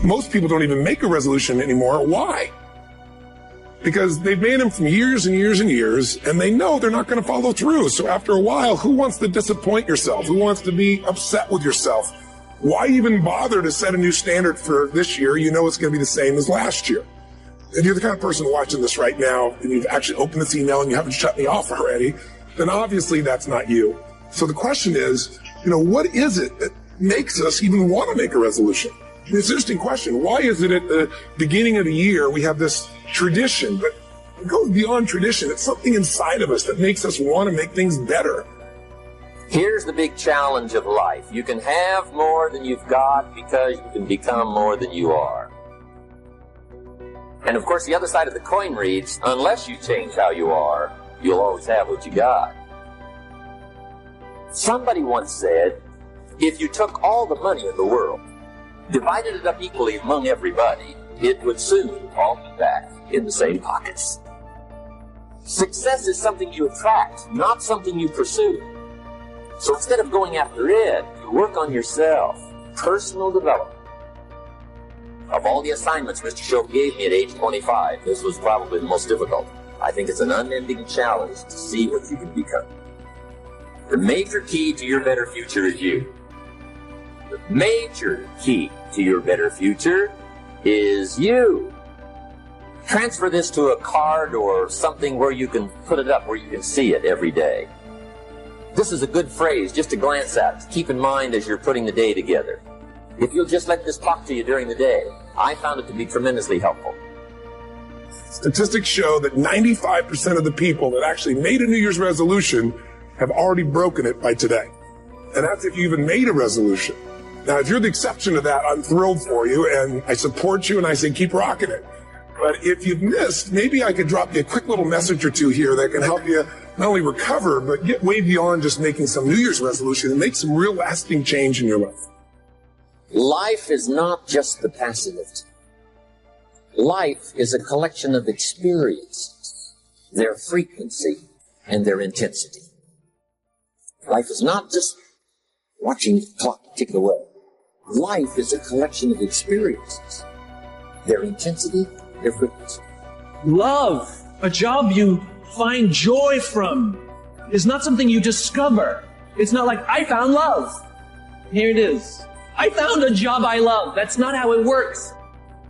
Most people don't even make a resolution anymore. Why? Because they've made them from years and years and years, and they know they're not going to follow through. So after a while, who wants to disappoint yourself? Who wants to be upset with yourself? Why even bother to set a new standard for this year? You know it's going to be the same as last year. If you're the kind of person watching this right now, and you've actually opened this email and you haven't shut me off already, then obviously that's not you. So the question is, what is it that makes us even want to make a resolution? It's an interesting question. Why is it at the beginning of the year we have this tradition, but it goes beyond tradition. It's something inside of us that makes us want to make things better. Here's the big challenge of life. You can have more than you've got because you can become more than you are. And of course, the other side of the coin reads, unless you change how you are, you'll always have what you got. Somebody once said, if you took all the money in the world, divided it up equally among everybody, it would soon all be back in the same pockets. Success is something you attract, not something you pursue. So instead of going after it, you work on yourself. Personal development. Of all the assignments Mr. Shope gave me at age 25, this was probably the most difficult. I think it's an unending challenge to see what you can become. The major key to your better future is you. The major key to your better future is you. Transfer this to a card or something where you can put it up, where you can see it every day. This is a good phrase just to glance at, to keep in mind as you're putting the day together. If you'll just let this talk to you during the day, I found it to be tremendously helpful. Statistics show that 95% of the people that actually made a New Year's resolution have already broken it by today. And that's if you even made a resolution. Now, if you're the exception to that, I'm thrilled for you, and I support you, and I say keep rocking it. But if you've missed, maybe I could drop you a quick little message or two here that can help you not only recover, but get way beyond just making some New Year's resolution and make some real lasting change in your life. Life is not just the passive. Life is a collection of experiences, their frequency and their intensity. Life is not just watching the clock tick away. Life is a collection of experiences, their intensity, their frequency. Love, a job you find joy from, is not something you discover. It's not like, I found love. Here it is. I found a job I love. That's not how it works.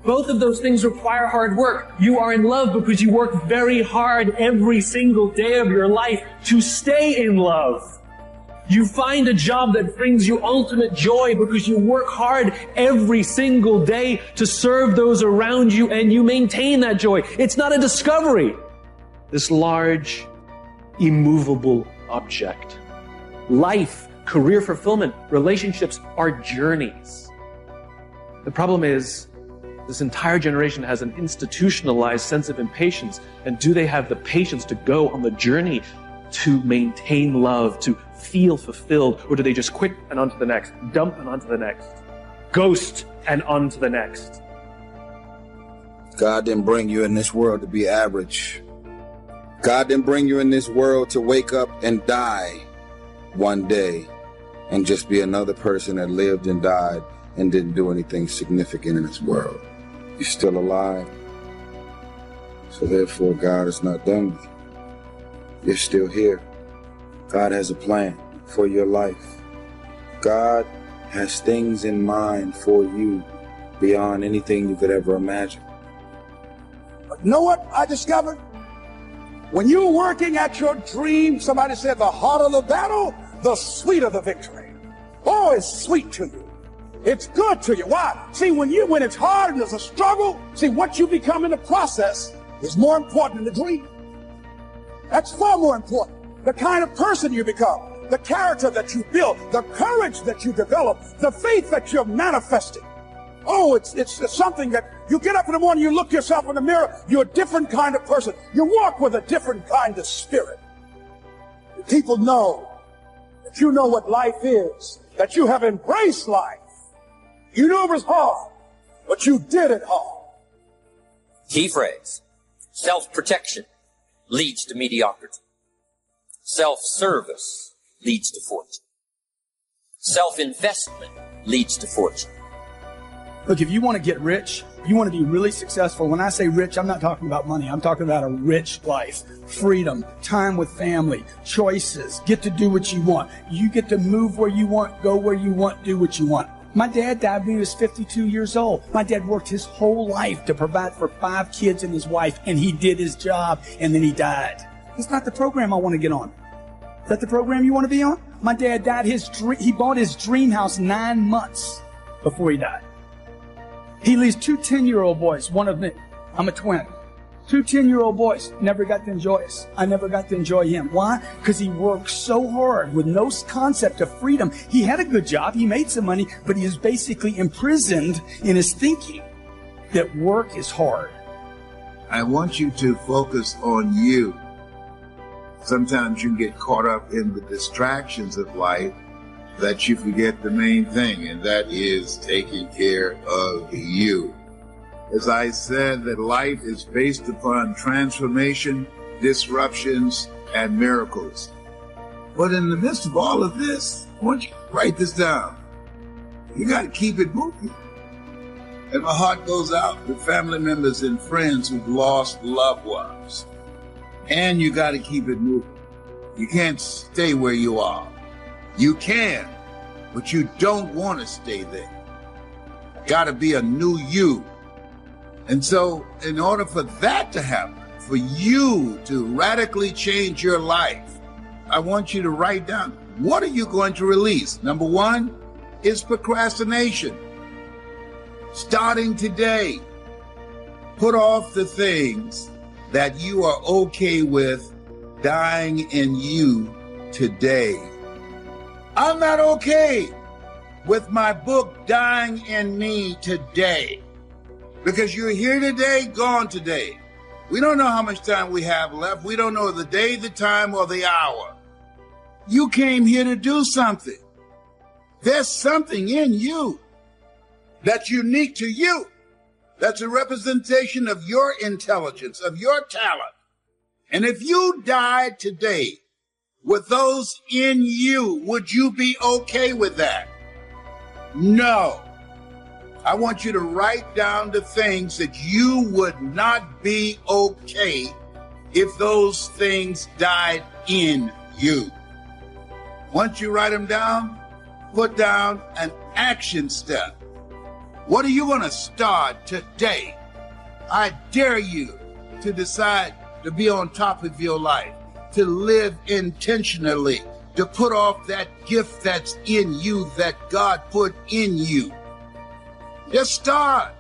Both of those things require hard work. You are in love because you work very hard every single day of your life to stay in love. You find a job that brings you ultimate joy because you work hard every single day to serve those around you, and you maintain that joy. It's not a discovery. This large, immovable object. Life, career fulfillment, relationships are journeys. The problem is, this entire generation has an institutionalized sense of impatience. And do they have the patience to go on the journey to maintain love, to feel fulfilled? Or do they just quit and on to the next, dump and on to the next, ghost and on to the next? God didn't bring you in this world to be average. God didn't bring you in this world to wake up and die one day and just be another person that lived and died and didn't do anything significant in this world. You're still alive. So therefore, God is not done with you. You're still here. God has a plan for your life. God has things in mind for you beyond anything you could ever imagine. But you know what I discovered? When you're working at your dream, somebody said the harder the battle, the sweeter the victory. Oh, it's sweet to you. It's good to you. Why? See, when it's hard and there's a struggle, see, what you become in the process is more important than the dream. That's far more important. The kind of person you become, the character that you build, the courage that you develop, the faith that you're manifesting. Oh, it's something that you get up in the morning, you look yourself in the mirror, you're a different kind of person. You walk with a different kind of spirit. People know that you know what life is, that you have embraced life. You know it was hard, but you did it hard. Key phrase. Self-protection leads to mediocrity. Self-service leads to fortune. Self-investment leads to fortune. Look, if you want to get rich, you want to be really successful. When I say rich, I'm not talking about money. I'm talking about a rich life, freedom, time with family, choices, get to do what you want. You get to move where you want, go where you want, do what you want. My dad died when he was 52 years old. My dad worked his whole life to provide for 5 kids and his wife, and he did his job, and then he died. That's not the program I want to get on. Is that the program you want to be on? My dad died. He bought his dream house 9 months before he died. He leaves 2 10-year-old boys, one of me. I'm a twin. 2 10-year-old boys, never got to enjoy us. I never got to enjoy him. Why? Because he worked so hard with no concept of freedom. He had a good job, he made some money, but he is basically imprisoned in his thinking that work is hard. I want you to focus on you. Sometimes you get caught up in the distractions of life that you forget the main thing, and that is taking care of you. As I said, that life is based upon transformation, disruptions, and miracles. But in the midst of all of this, I want you to write this down. You got to keep it moving. And my heart goes out to family members and friends who've lost loved ones. And you got to keep it moving. You can't stay where you are. You can, but you don't want to stay there. Got to be a new you. And so in order for that to happen, for you to radically change your life, I want you to write down, what are you going to release? Number 1 is procrastination. Starting today, put off the things that you are okay with dying in you today. I'm not okay with my book dying in me today. Because you're here today, gone today. We don't know how much time we have left. We don't know the day, the time, or the hour. You came here to do something. There's something in you that's unique to you. That's a representation of your intelligence, of your talent. And if you died today with those in you, would you be okay with that? No. I want you to write down the things that you would not be okay if those things died in you. Once you write them down, put down an action step. What are you going to start today? I dare you to decide to be on top of your life, to live intentionally, to put off that gift that's in you that God put in you. Just start.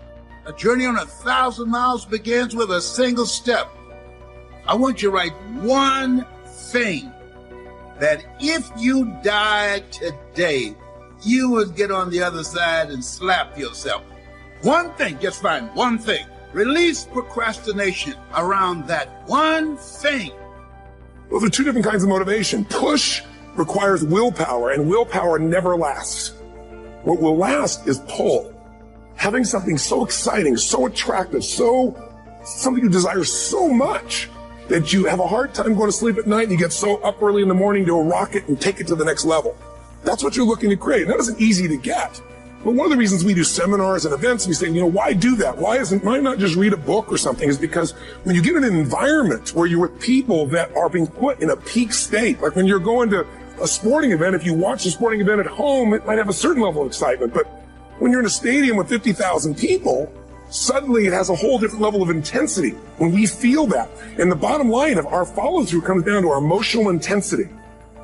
A journey on 1,000 miles begins with a single step. I want you to write one thing that if you died today, you would get on the other side and slap yourself. One thing, just find one thing. Release procrastination around that one thing. Those are 2 different kinds of motivation. Push requires willpower, and willpower never lasts. What will last is pull. Having something so exciting, so attractive, something you desire so much that you have a hard time going to sleep at night and you get so up early in the morning to rock it and take it to the next level. That's what you're looking to create. And that isn't easy to get. But one of the reasons we do seminars and events, we say, why do that? Why not just read a book or something? Is because when you get in an environment where you're with people that are being put in a peak state, like when you're going to a sporting event, if you watch a sporting event at home, it might have a certain level of excitement. But when you're in a stadium with 50,000 people, suddenly it has a whole different level of intensity when we feel that. And the bottom line of our follow-through comes down to our emotional intensity.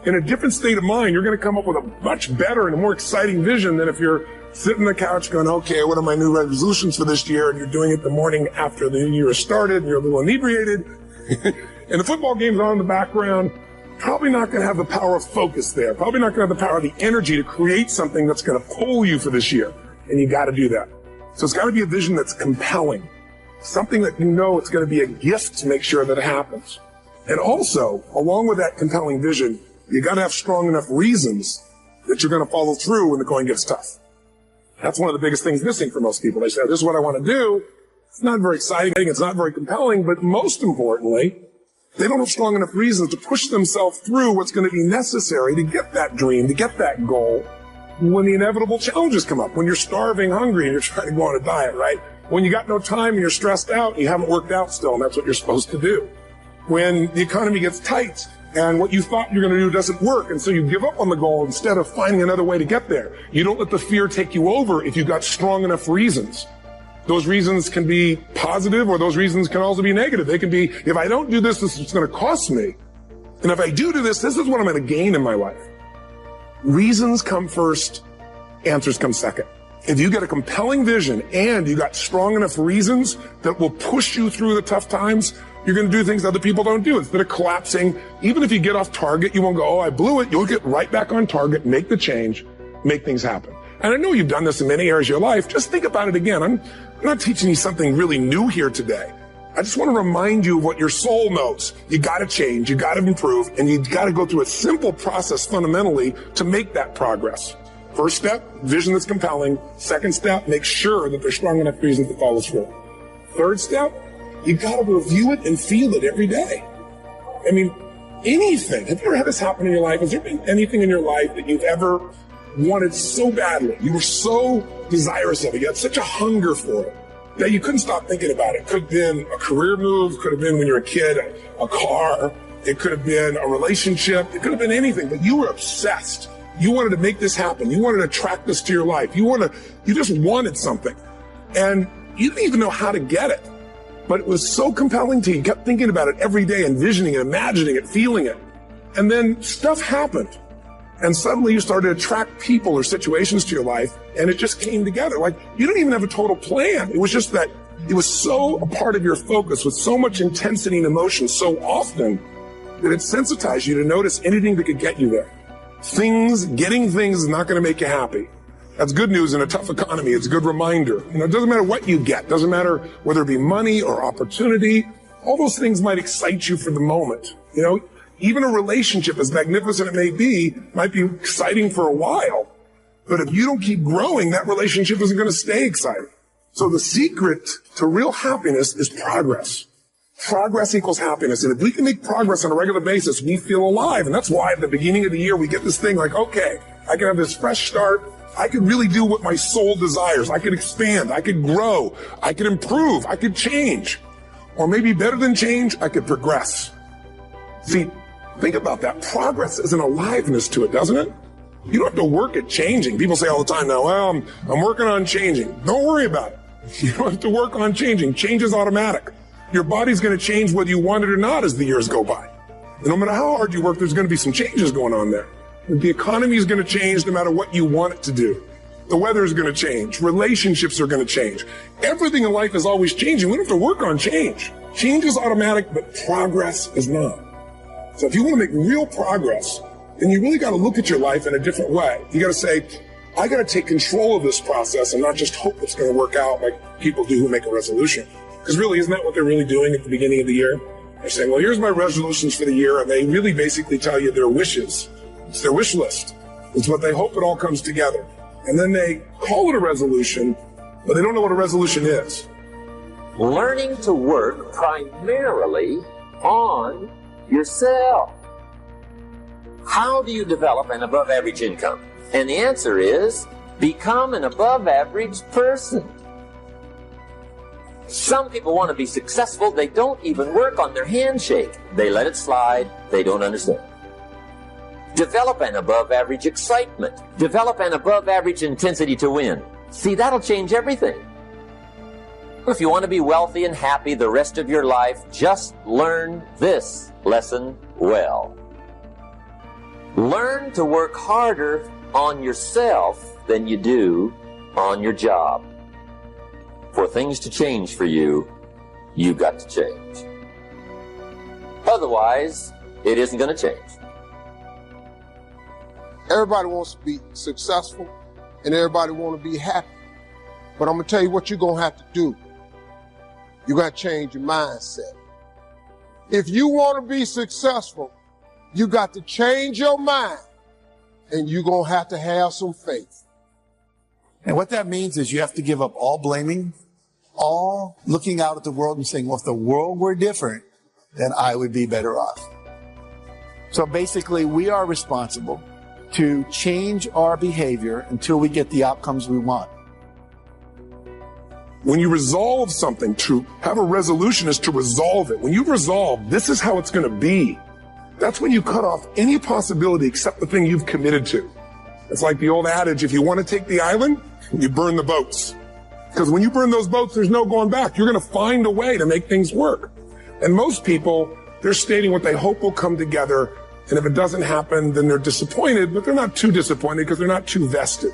In a different state of mind, you're going to come up with a much better and a more exciting vision than if you're sitting on the couch going, okay, what are my new resolutions for this year? And you're doing it the morning after the new year has started, and you're a little inebriated, and the football game's on in the background. Probably not going to have the power of focus there. Probably not going to have the power of the energy to create something that's going to pull you for this year. And you got to do that. So it's got to be a vision that's compelling. Something that it's going to be a gift to make sure that it happens. And also, along with that compelling vision, you got to have strong enough reasons that you're going to follow through when the going gets tough. That's one of the biggest things missing for most people. They say, this is what I want to do. It's not very exciting. It's not very compelling. But most importantly, they don't have strong enough reasons to push themselves through what's going to be necessary to get that dream, to get that goal. when the inevitable challenges come up, when you're starving, hungry, and you're trying to go on a diet, right? When you got no time and you're stressed out and you haven't worked out still, and that's what you're supposed to do. When the economy gets tight and what you thought you're going to do doesn't work, and so you give up on the goal instead of finding another way to get there. You don't let the fear take you over if you've got strong enough reasons. Those reasons can be positive, or those reasons can also be negative. They can be, if I don't do this, this is going to cost me. And if I do this, this is what I'm going to gain in my life. Reasons come first, answers come second. If you get a compelling vision and you got strong enough reasons that will push you through the tough times, you're going to do things other people don't do. Instead of collapsing, even if you get off target, you won't go, oh, I blew it. You'll get right back on target, make the change, make things happen. And I know you've done this in many areas of your life. Just think about it again. I'm not teaching you something really new here today. I just want to remind you of what your soul knows. You got to change, you got to improve, and you got to go through a simple process fundamentally to make that progress. First step, vision that's compelling. Second step, make sure that there's strong enough reasons to follow through. Third step, you got to review it and feel it every day. I mean, anything. Have you ever had this happen in your life? Has there been anything in your life that you've ever wanted so badly? You were so desirous of it. You had such a hunger for it that you couldn't stop thinking about it. Could have been a career move. Could have been when you were a kid, a car. It could have been a relationship. It could have been anything, but you were obsessed. You wanted to make this happen. You wanted to attract this to your life. You just wanted something. And you didn't even know how to get it. But it was so compelling to you. You kept thinking about it every day, envisioning it, imagining it, feeling it. And then stuff happened. And suddenly you started to attract people or situations to your life, and it just came together. Like, you didn't even have a total plan. It was just that it was so a part of your focus with so much intensity and emotion so often that it sensitized you to notice anything that could get you there. Getting things is not going to make you happy. That's good news in a tough economy. It's a good reminder. It doesn't matter what you get. It doesn't matter whether it be money or opportunity. All those things might excite you for the moment. Even a relationship, as magnificent it may be, might be exciting for a while. But if you don't keep growing, that relationship isn't going to stay exciting. So the secret to real happiness is progress. Progress equals happiness. And if we can make progress on a regular basis, we feel alive. And that's why at the beginning of the year, we get this thing like, okay, I can have this fresh start. I could really do what my soul desires. I could expand. I could grow. I could improve. I could change. Or maybe better than change, I could progress. See, think about that. Progress is an aliveness to it, doesn't it? You don't have to work at changing. People say all the time now, well, I'm working on changing. Don't worry about it. You don't have to work on changing. Change is automatic. Your body's going to change whether you want it or not as the years go by. And no matter how hard you work, there's going to be some changes going on there. The economy is going to change no matter what you want it to do. The weather is going to change. Relationships are going to change. Everything in life is always changing. We don't have to work on change. Change is automatic, but progress is not. So if you want to make real progress, then you really got to look at your life in a different way. You got to say, I got to take control of this process and not just hope it's going to work out like people do who make a resolution. Because really, isn't that what they're really doing at the beginning of the year? They're saying, well, here's my resolutions for the year, and they really basically tell you their wishes. It's their wish list. It's what they hope it all comes together. And then they call it a resolution, but they don't know what a resolution is. Learning to work primarily on yourself. How do you develop an above average income? And the answer is, become an above average person. Some people want to be successful. They don't even work on their handshake. They let it slide. They don't understand. Develop an above average excitement. Develop an above average intensity to win. See, that'll change everything. If you want to be wealthy and happy the rest of your life, just learn this lesson well. Learn to work harder on yourself than you do on your job. For things to change for you, you've got to change. Otherwise, it isn't going to change. Everybody wants to be successful and everybody wants to be happy. But I'm going to tell you what you're going to have to do. You got to change your mindset. If you want to be successful, you got to change your mind, and you're going to have some faith. And what that means is you have to give up all blaming, all looking out at the world and saying, well, if the world were different, then I would be better off. So basically, we are responsible to change our behavior until we get the outcomes we want. When you resolve something, to have a resolution is to resolve it. When you resolve, this is how it's going to be. That's when you cut off any possibility except the thing you've committed to. It's like the old adage, if you want to take the island, you burn the boats. Because when you burn those boats, there's no going back. You're going to find a way to make things work. And most people, they're stating what they hope will come together. And if it doesn't happen, then they're disappointed, but they're not too disappointed because they're not too vested.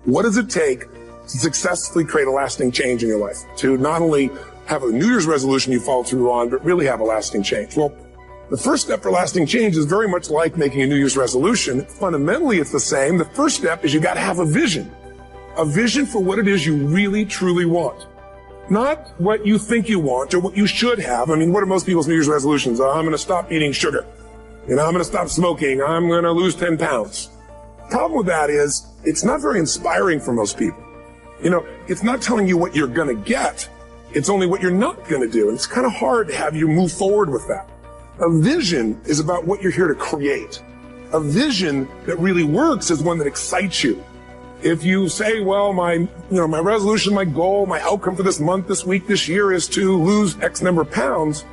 What does it take to successfully create a lasting change in your life? To not only have a New Year's resolution you follow through on, but really have a lasting change? Well, the first step for lasting change is very much like making a New Year's resolution. Fundamentally, it's the same. The first step is you got to have a vision for what it is you really, truly want. Not what you think you want or what you should have. I mean, what are most people's New Year's resolutions? I'm going to stop eating sugar. I'm going to stop smoking. I'm going to lose 10 pounds. The problem with that is it's not very inspiring for most people. It's not telling you what you're going to get. It's only what you're not going to do. And it's kind of hard to have you move forward with that. A vision is about what you're here to create. A vision that really works is one that excites you. If you say, well, my resolution, my goal, my outcome for this month, this week, this year is to lose X number of pounds,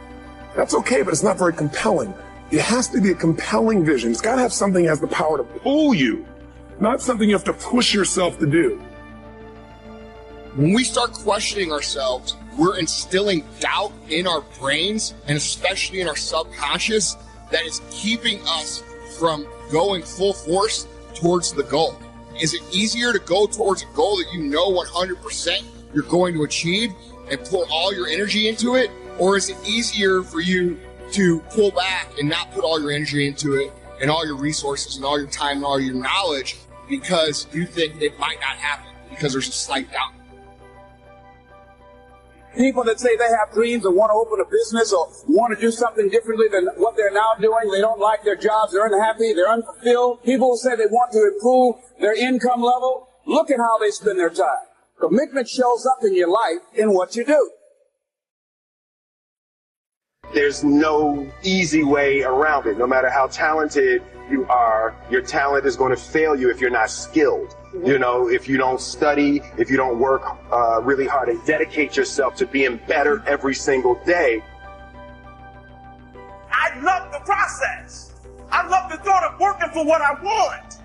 that's okay, but it's not very compelling. It has to be a compelling vision. It's got to have something that has the power to pull you, not something you have to push yourself to do. When we start questioning ourselves, we're instilling doubt in our brains and especially in our subconscious that is keeping us from going full force towards the goal. Is it easier to go towards a goal that you know 100% you're going to achieve and pour all your energy into it? Or is it easier for you to pull back and not put all your energy into it and all your resources and all your time and all your knowledge because you think it might not happen because there's a slight doubt? People that say they have dreams or want to open a business or want to do something differently than what they're now doing, they don't like their jobs, they're unhappy, they're unfulfilled. People who say they want to improve their income level, look at how they spend their time. Commitment shows up in your life in what you do. There's no easy way around it. No matter how talented you are, your talent is going to fail you if you're not skilled. If you don't study, if you don't work really hard and dedicate yourself to being better every single day. I love the process. I love the thought of working for what I want.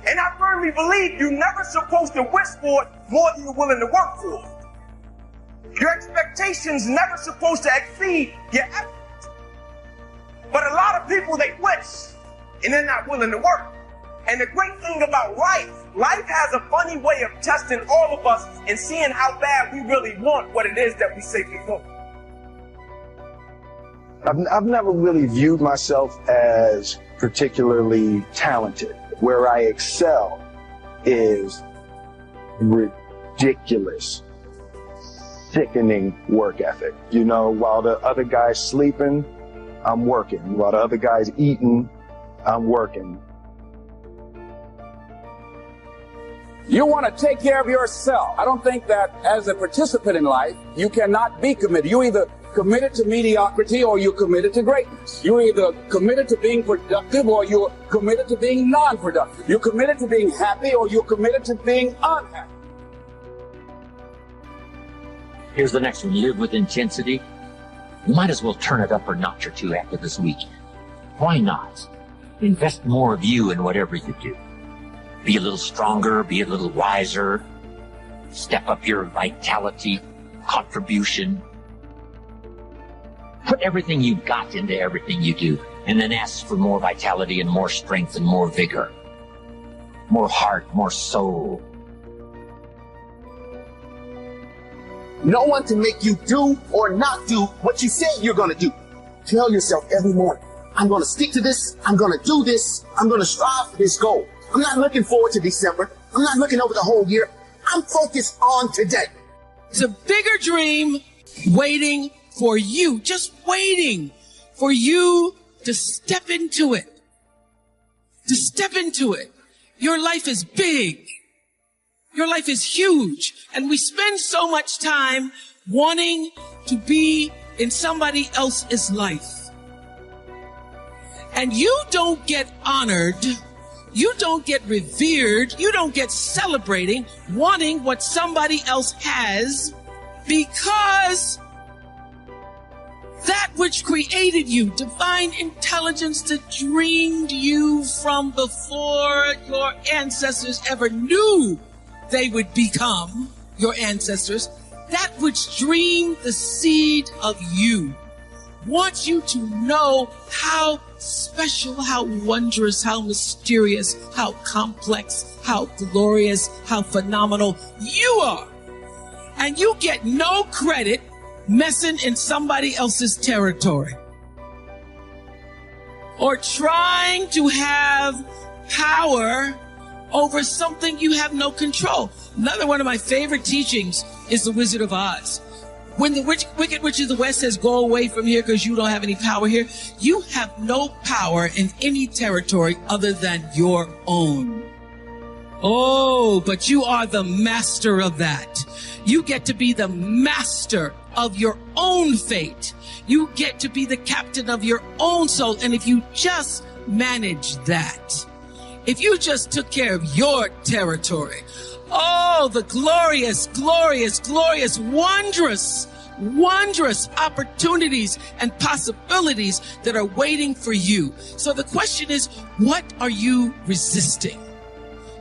And I firmly believe you're never supposed to wish for it more than you're willing to work for it. Your expectations never supposed to exceed your effort. But a lot of people, they wish, and they're not willing to work. And the great thing about life has a funny way of testing all of us and seeing how bad we really want what it is that we say we want. I've never really viewed myself as particularly talented. Where I excel is ridiculous, sickening work ethic. While the other guy's sleeping, I'm working. While the other guy's eating, I'm working. You want to take care of yourself. I don't think that as a participant in life, you cannot be committed. You either committed to mediocrity or you're committed to greatness. You're either committed to being productive or you're committed to being non-productive. You're committed to being happy or you're committed to being unhappy. Here's the next one. Live with intensity. You might as well turn it up a notch or two after this weekend. Why not? Invest more of you in whatever you do. Be a little stronger, be a little wiser. Step up your vitality, contribution. Put everything you've got into everything you do, and then ask for more vitality and more strength and more vigor. More heart, more soul. No one can make you do or not do what you say you're going to do. Tell yourself every morning, I'm going to stick to this, I'm going to do this, I'm going to strive for this goal. I'm not looking forward to December. I'm not looking over the whole year. I'm focused on today. It's a bigger dream waiting for you, just waiting for you to step into it. To step into it. Your life is big. Your life is huge. And we spend so much time wanting to be in somebody else's life. And you don't get honored, you don't get revered, you don't get celebrating wanting what somebody else has, because that which created you, divine intelligence that dreamed you from before your ancestors ever knew they would become your ancestors, that which dreamed the seed of you, wants you to know how special, how wondrous, how mysterious, how complex, how glorious, how phenomenal you are. And you get no credit messing in somebody else's territory or trying to have power over something you have no control. Another one of my favorite teachings is The Wizard of Oz. When the Wicked Witch of the West says, go away from here because you don't have any power here, you have no power in any territory other than your own. Oh, but you are the master of that. You get to be the master of your own fate. You get to be the captain of your own soul. And if you just manage that, if you just took care of your territory, oh, the glorious, glorious, glorious, wondrous, wondrous opportunities and possibilities that are waiting for you. So the question is, what are you resisting?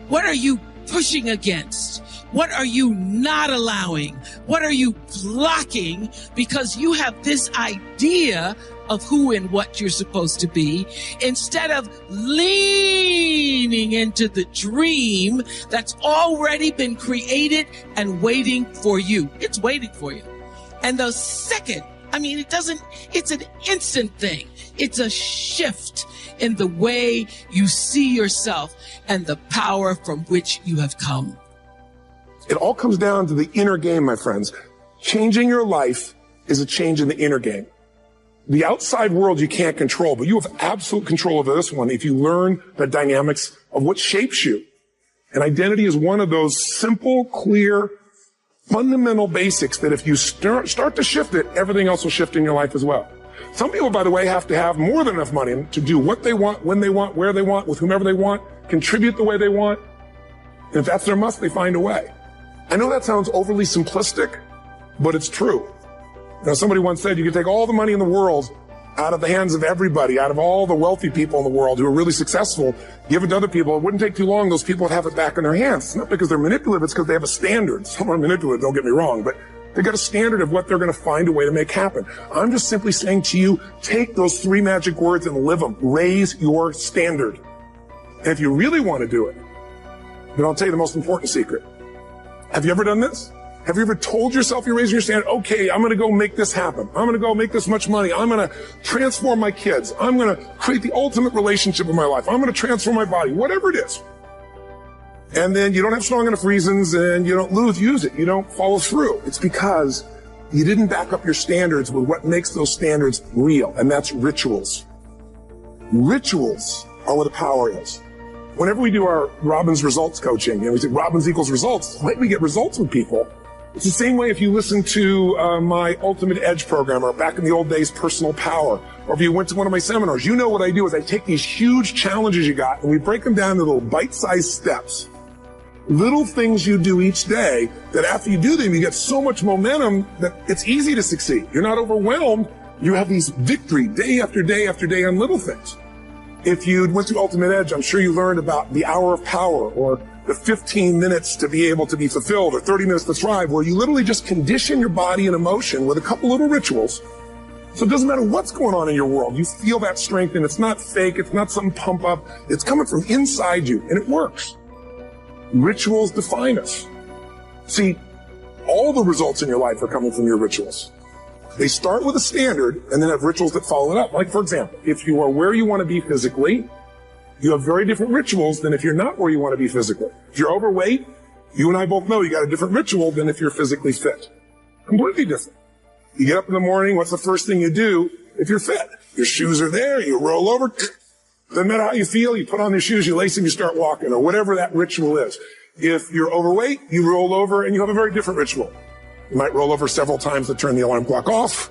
What are you pushing against? What are you not allowing? What are you blocking because you have this idea of who and what you're supposed to be, instead of leaning into the dream that's already been created and waiting for you. It's waiting for you. And the second, it's an instant thing. It's a shift in the way you see yourself and the power from which you have come. It all comes down to the inner game, my friends. Changing your life is a change in the inner game. The outside world you can't control, but you have absolute control over this one if you learn the dynamics of what shapes you. And identity is one of those simple, clear, fundamental basics that if you start to shift it, everything else will shift in your life as well. Some people, by the way, have to have more than enough money to do what they want, when they want, where they want, with whomever they want, contribute the way they want. And if that's their must, they find a way. I know that sounds overly simplistic, but it's true. Somebody once said you could take all the money in the world out of the hands of everybody, out of all the wealthy people in the world who are really successful, give it to other people. It wouldn't take too long. Those people would have it back in their hands. It's not because they're manipulative. It's because they have a standard. Some are manipulative, don't get me wrong, but they got a standard of what they're going to find a way to make happen. I'm just simply saying to you, take those 3 magic words and live them. Raise your standard. And if you really want to do it, then I'll tell you the most important secret. Have you ever done this? Have you ever told yourself you're raising your standard? Okay, I'm going to go make this happen. I'm going to go make this much money. I'm going to transform my kids. I'm going to create the ultimate relationship in my life. I'm going to transform my body, whatever it is. And then you don't have strong enough reasons and you don't use it. You don't follow through. It's because you didn't back up your standards with what makes those standards real. And that's rituals. Rituals are where the power is. Whenever we do our Robbins results coaching, we say Robbins equals results, the way we get results with people, it's the same way if you listen to my Ultimate Edge program, or back in the old days, Personal Power, or if you went to one of my seminars. You know what I do is I take these huge challenges you got and we break them down into little bite-sized steps. Little things you do each day that after you do them, you get so much momentum that it's easy to succeed. You're not overwhelmed. You have these victory day after day after day on little things. If you went to Ultimate Edge, I'm sure you learned about the hour of power, or the 15 minutes to be able to be fulfilled, or 30 minutes to thrive, where you literally just condition your body and emotion with a couple little rituals. So it doesn't matter what's going on in your world. You feel that strength, and it's not fake. It's not some pump up. It's coming from inside you, and it works. Rituals define us. See, all the results in your life are coming from your rituals. They start with a standard and then have rituals that follow it up. Like, for example, if you are where you want to be physically, you have very different rituals than if you're not where you want to be physically. If you're overweight, you and I both know you got a different ritual than if you're physically fit. Completely different. You get up in the morning, what's the first thing you do if you're fit? Your shoes are there, you roll over. Doesn't matter how you feel, you put on your shoes, you lace them, you start walking, or whatever that ritual is. If you're overweight, you roll over and you have a very different ritual. You might roll over several times to turn the alarm clock off.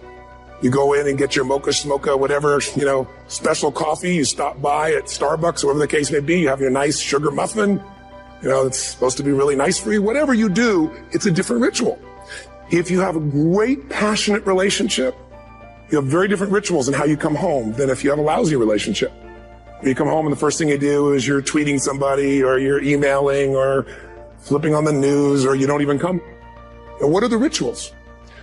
You go in and get your mocha, whatever, special coffee. You stop by at Starbucks, whatever the case may be. You have your nice sugar muffin. It's supposed to be really nice for you. Whatever you do, it's a different ritual. If you have a great, passionate relationship, you have very different rituals in how you come home than if you have a lousy relationship. You come home and the first thing you do is you're tweeting somebody or you're emailing or flipping on the news or you don't even come. And what are the rituals?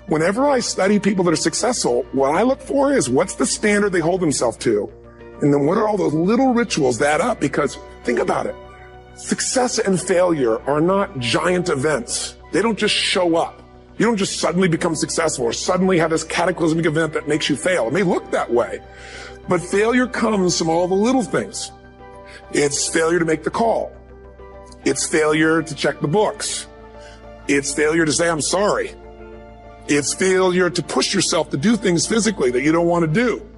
Whenever I study people that are successful, what I look for is what's the standard they hold themselves to? And then what are all those little rituals that add up? Because think about it. Success and failure are not giant events. They don't just show up. You don't just suddenly become successful or suddenly have this cataclysmic event that makes you fail. It may look that way, but failure comes from all the little things. It's failure to make the call. It's failure to check the books. It's failure to say, I'm sorry. It's failure to push yourself to do things physically that you don't want to do.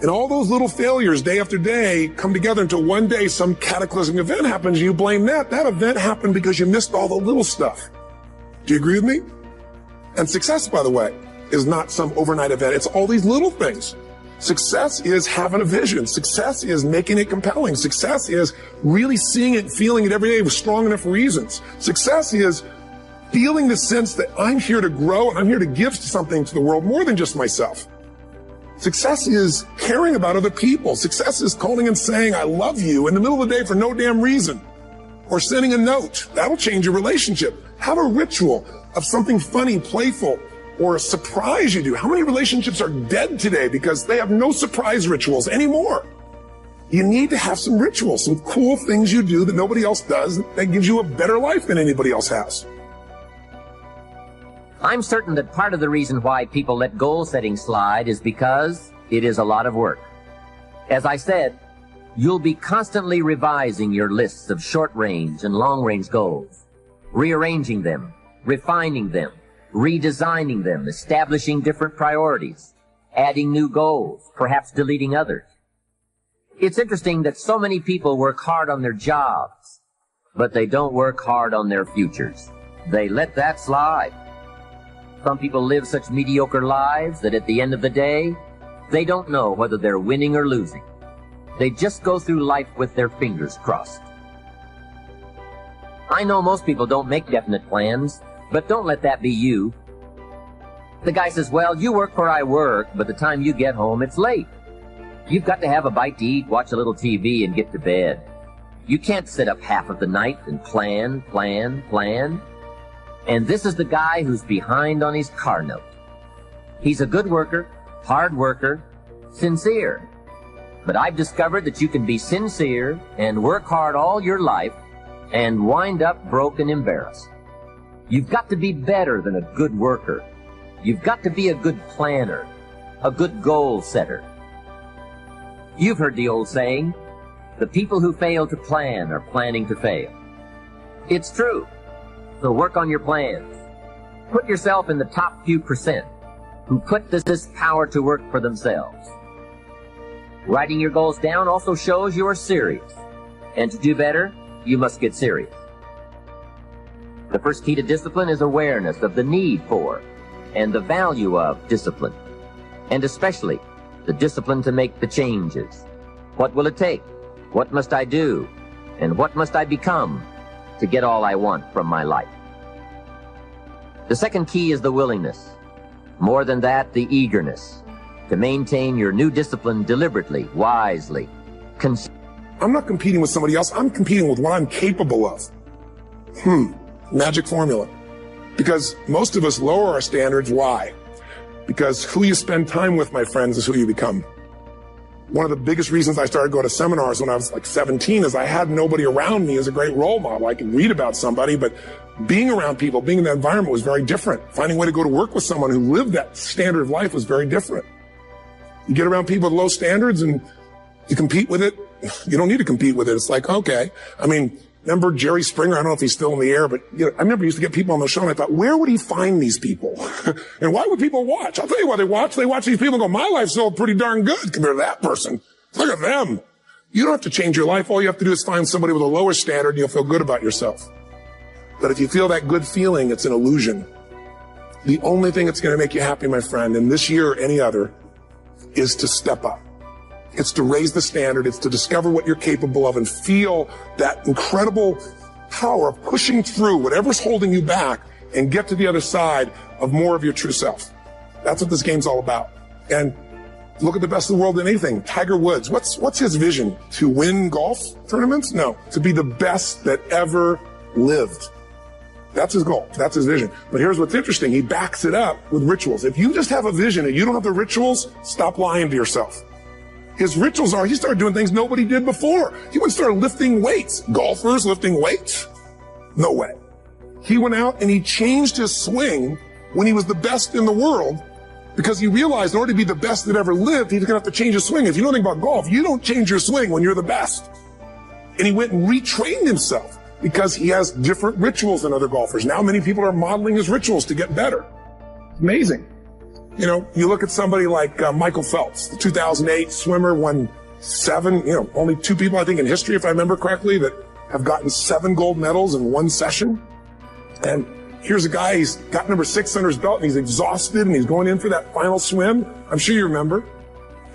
And all those little failures day after day come together until one day some cataclysmic event happens and you blame that. That event happened because you missed all the little stuff. Do you agree with me? And success, by the way, is not some overnight event. It's all these little things. Success is having a vision. Success is making it compelling. Success is really seeing it, feeling it every day with strong enough reasons. Success is feeling the sense that I'm here to grow and I'm here to give something to the world more than just myself. Success is caring about other people. Success is calling and saying, I love you in the middle of the day for no damn reason. Or sending a note. That'll change your relationship. Have a ritual of something funny, playful, or a surprise you do. How many relationships are dead today because they have no surprise rituals anymore? You need to have some rituals, some cool things you do that nobody else does that gives you a better life than anybody else has. I'm certain that part of the reason why people let goal setting slide is because it is a lot of work. As I said, you'll be constantly revising your lists of short-range and long-range goals, rearranging them, refining them, redesigning them, establishing different priorities, adding new goals, perhaps deleting others. It's interesting that so many people work hard on their jobs, but they don't work hard on their futures. They let that slide. Some people live such mediocre lives that at the end of the day, they don't know whether they're winning or losing. They just go through life with their fingers crossed. I know most people don't make definite plans, but don't let that be you. The guy says, well, you work where I work, but the time you get home, it's late. You've got to have a bite to eat, watch a little TV, and get to bed. You can't sit up half of the night and plan. And this is the guy who's behind on his car note. He's a good worker, hard worker, sincere. But I've discovered that you can be sincere and work hard all your life and wind up broke and embarrassed. You've got to be better than a good worker. You've got to be a good planner, a good goal setter. You've heard the old saying, the people who fail to plan are planning to fail. It's true. So work on your plans. Put yourself in the top few percent who put this power to work for themselves. Writing your goals down also shows you are serious. And to do better, you must get serious. The first key to discipline is awareness of the need for and the value of discipline. And especially the discipline to make the changes. What will it take? What must I do? And what must I become to get all I want from my life? The second key is the willingness. More than that, the eagerness to maintain your new discipline deliberately, wisely. I'm not competing with somebody else. I'm competing with what I'm capable of. Magic formula. Because most of us lower our standards. Why? Because who you spend time with, my friends, is who you become. One of the biggest reasons I started going to seminars when I was like 17 is I had nobody around me as a great role model. I could read about somebody, but being around people, being in that environment was very different. Finding a way to go to work with someone who lived that standard of life was very different. You get around people with low standards and you compete with it. You don't need to compete with it. It's like, okay. I mean, remember Jerry Springer? I don't know if he's still in the air, but I remember he used to get people on the show and I thought, where would he find these people? And why would people watch? I'll tell you why they watch. They watch these people and go, my life's still pretty darn good compared to that person. Look at them. You don't have to change your life. All you have to do is find somebody with a lower standard and you'll feel good about yourself. But if you feel that good feeling, it's an illusion. The only thing that's going to make you happy, my friend, in this year or any other, is to step up. It's to raise the standard. It's to discover what you're capable of and feel that incredible power of pushing through whatever's holding you back and get to the other side of more of your true self. That's what this game's all about. And look at the best of the world in anything. Tiger Woods, what's his vision? To win golf tournaments? No, to be the best that ever lived. That's his goal. That's his vision. But here's what's interesting. He backs it up with rituals. If you just have a vision and you don't have the rituals, stop lying to yourself. His rituals are, he started doing things nobody did before. He went and started lifting weights. Golfers lifting weights? No way. He went out and he changed his swing when he was the best in the world because he realized in order to be the best that ever lived, he's going to have to change his swing. If you know anything about golf, you don't change your swing when you're the best. And he went and retrained himself because he has different rituals than other golfers. Now many people are modeling his rituals to get better. Amazing. You know, you look at somebody like Michael Phelps, the 2008 swimmer, won 7, only 2 people, I think, in history, if I remember correctly, that have gotten 7 gold medals in one session. And here's a guy, he's got number 6 under his belt, and he's exhausted, and he's going in for that final swim. I'm sure you remember.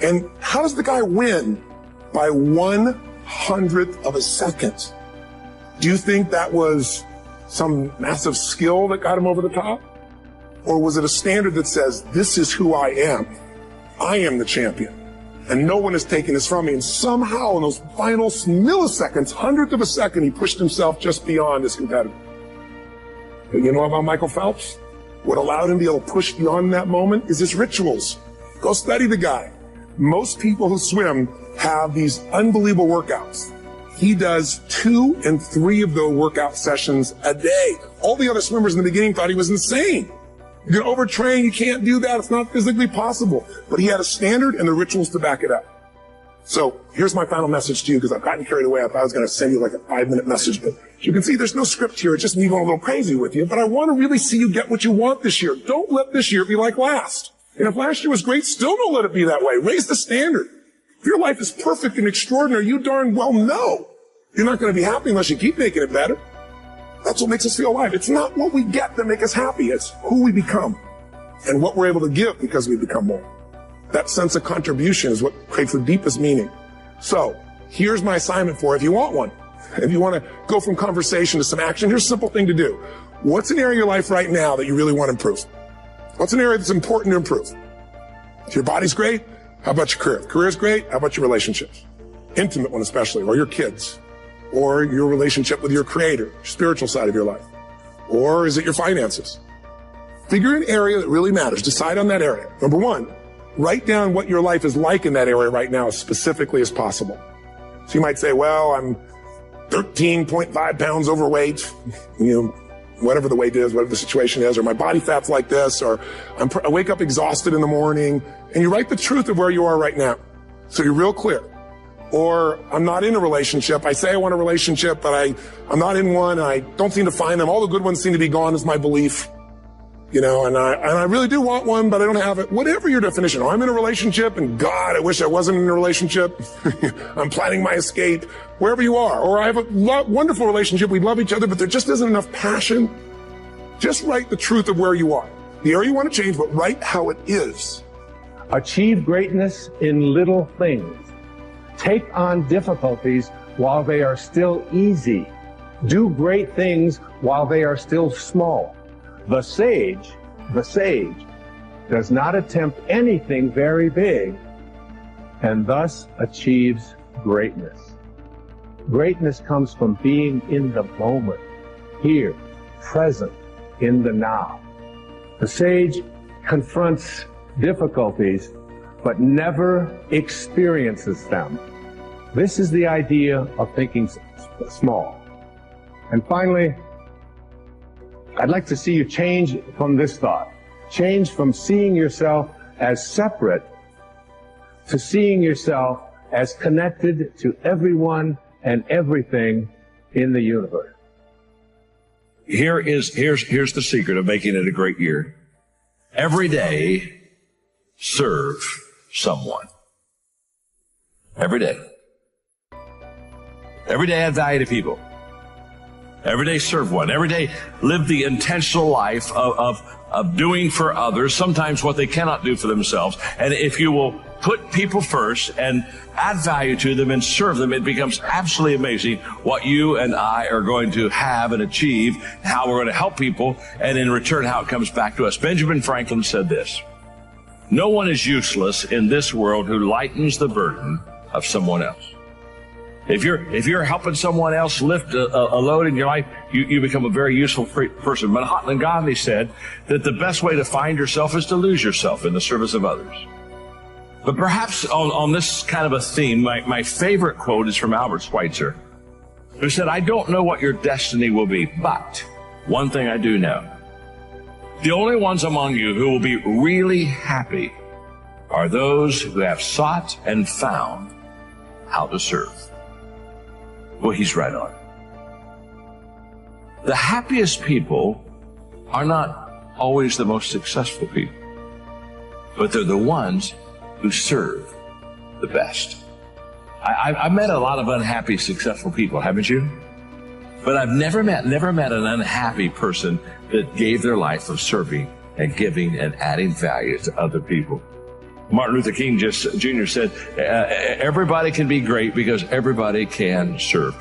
And how does the guy win? By 1/100th of a second. Do you think that was some massive skill that got him over the top? Or was it a standard that says, this is who I am? I am the champion. And no one has taken this from me. And somehow in those final milliseconds, 100th of a second, he pushed himself just beyond his competitor. You know about Michael Phelps? What allowed him to be able to push beyond that moment is his rituals. Go study the guy. Most people who swim have these unbelievable workouts. He does 2 and 3 of those workout sessions a day. All the other swimmers in the beginning thought he was insane. You're going to overtrain. You can't do that. It's not physically possible. But he had a standard and the rituals to back it up. So here's my final message to you because I've gotten carried away. I thought I was going to send you like a 5-minute message. But you can see there's no script here. It's just me going a little crazy with you. But I want to really see you get what you want this year. Don't let this year be like last. And if last year was great, still don't let it be that way. Raise the standard. If your life is perfect and extraordinary, you darn well know you're not going to be happy unless you keep making it better. That's what makes us feel alive. It's not what we get that make us happy. It's who we become and what we're able to give because we become more. That sense of contribution is what creates the deepest meaning. So here's my assignment for you if you want one. If you want to go from conversation to some action, here's a simple thing to do. What's an area of your life right now that you really want to improve? What's an area that's important to improve? If your body's great, how about your career? If career's great, how about your relationships? Intimate one especially, or your kids. Or your relationship with your creator, your spiritual side of your life. Or is it your finances? Figure an area that really matters. Decide on that area. Number 1, write down what your life is like in that area right now as specifically as possible. So you might say, well, I'm 13.5 pounds overweight, whatever the weight is, whatever the situation is, or my body fat's like this, or I wake up exhausted in the morning, and you write the truth of where you are right now. So you're real clear. Or I'm not in a relationship. I say I want a relationship, but I'm not in one. And I don't seem to find them. All the good ones seem to be gone is my belief. And I really do want one, but I don't have it. Whatever your definition. Or I'm in a relationship and God, I wish I wasn't in a relationship. I'm planning my escape. Wherever you are. Or I have a wonderful relationship. We love each other, but there just isn't enough passion. Just write the truth of where you are. The area you want to change, but write how it is. Achieve greatness in little things. Take on difficulties while they are still easy. Do great things while they are still small. The sage does not attempt anything very big and thus achieves greatness. Greatness comes from being in the moment, here, present, in the now. The sage confronts difficulties but never experiences them. This is the idea of thinking small. And finally, I'd like to see you change from this thought. Change from seeing yourself as separate to seeing yourself as connected to everyone and everything in the universe. Here's the secret of making it a great year. Every day, serve someone. Every day. Every day add value to people. Every day serve one. Every day live the intentional life of of doing for others, sometimes what they cannot do for themselves. And if you will put people first and add value to them and serve them, it becomes absolutely amazing what you and I are going to have and achieve, how we're going to help people, and in return, how it comes back to us. Benjamin Franklin said this: "No one is useless in this world who lightens the burden of someone else." If you're helping someone else lift a load in your life, you become a very useful person. Mahatma Gandhi said that the best way to find yourself is to lose yourself in the service of others. But perhaps on this kind of a theme, my favorite quote is from Albert Schweitzer, who said, "I don't know what your destiny will be, but one thing I do know. The only ones among you who will be really happy are those who have sought and found how to serve." Well, he's right on. The happiest people are not always the most successful people, but they're the ones who serve the best. I've met a lot of unhappy, successful people, haven't you? But I've never met an unhappy person that gave their life of serving and giving and adding value to other people. Martin Luther King Jr. said, everybody can be great because everybody can serve.